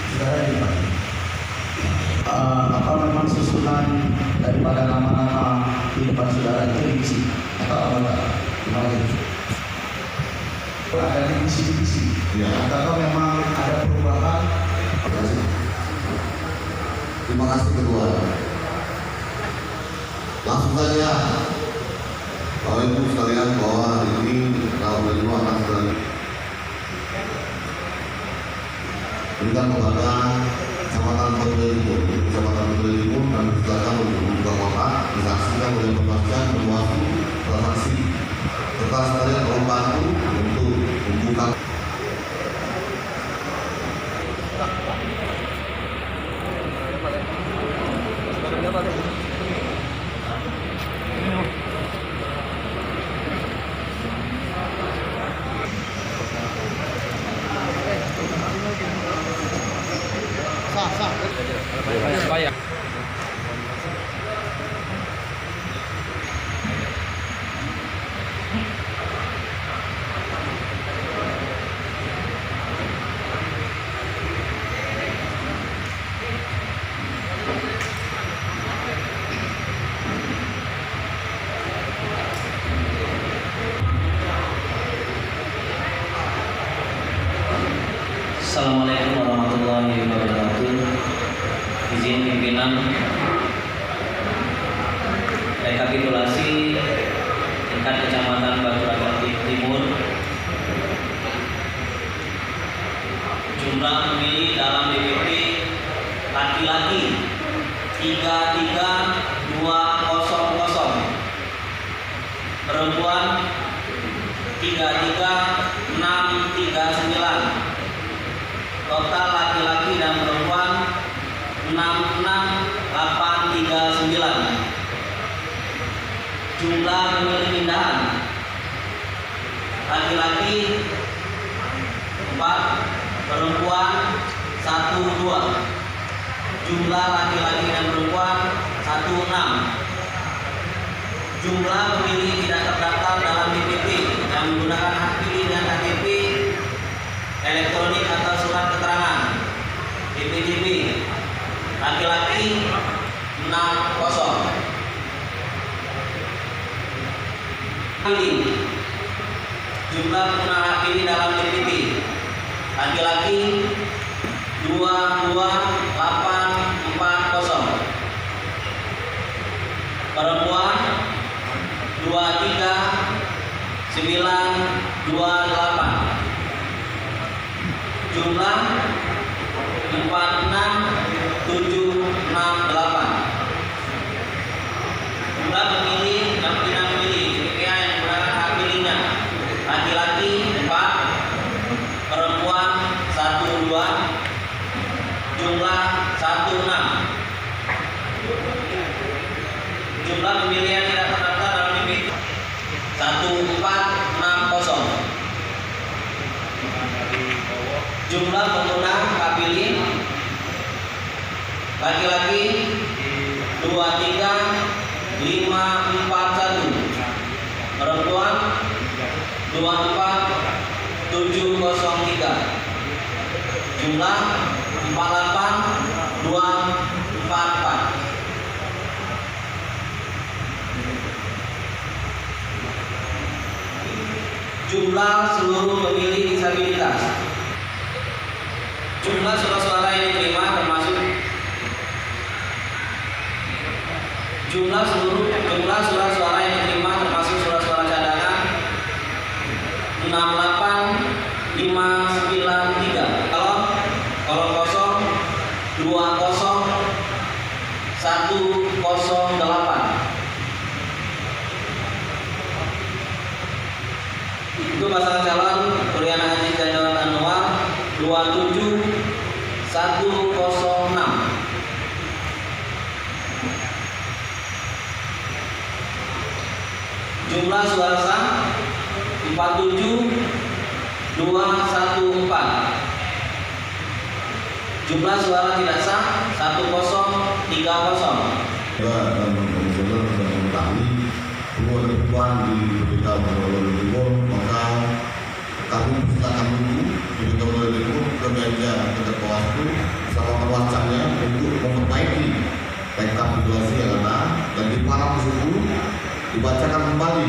Saudara ini Pak, apa memang susunan daripada nama-nama di depan saudara itu divisi atau apa Pak? Gimana itu? Ada divisi-divisi, ya. Atau memang ada perubahan? Terima kasih Ketua. Langsung saja, Bapak Ibu sekalian, bahwa hari ini Rapat Pleno akan berikan kepada Kecamatan Pemulih Limun dan silakan untuk membuka kotak disaksikan oleh pembagian berwaktu transaksi serta sekalian tolong bantu untuk membuka. Assalamualaikum warahmatullahi wabarakatuh. Izin pimpinan rekapitulasi tingkat Kecamatan Batu Ragan Timur. Jumlah pemilih dalam DPP laki-laki 33200, perempuan 33639. Total laki-laki dan perempuan 66839. Jumlah pemilih pindahan laki-laki 4, perempuan 12. Jumlah laki-laki dan perempuan 16. Jumlah pemilih tidak terdaftar dalam DPP yang menggunakan hak pilih dan KTP elektronik atau surat keterangan DPJB laki-laki 60. Pilih jumlah pengguna hak pilih dalam DPP laki-laki 22840, perempuan 23928. Jumlah 46768. Jumlah pemilih dan tidak memilih TPA yang menggunakan hak pilihnya laki-laki 4, perempuan 12. Jumlah 16. Jumlah pemilih yang tidak terdaftar dalam DPP 1460. Jumlah pengguna hak pilih laki-laki 23541, perempuan 24703. Jumlah 48244. Jumlah seluruh pemilih disabilitas. Jumlah surat-suara yang diterima termasuk jumlah surat-suara yang diterima termasuk surat-suara cadangan 68593. Kalau kosong 20108. Itu pasangan calon Kuriana Haji Zainal Anwar 27106. Jumlah suara sah 47214. Jumlah suara tidak sah 1030. Dan komisioner sudah mengetahui bahwa kebutuhan di BPK Timur, maka kami persilakan dulu di BPK Timur ke meja tingkat Bawaslu bersama perwakilannya untuk memperbaiki rekapitulasi yang ada dan di parang tersebut dibacakan kembali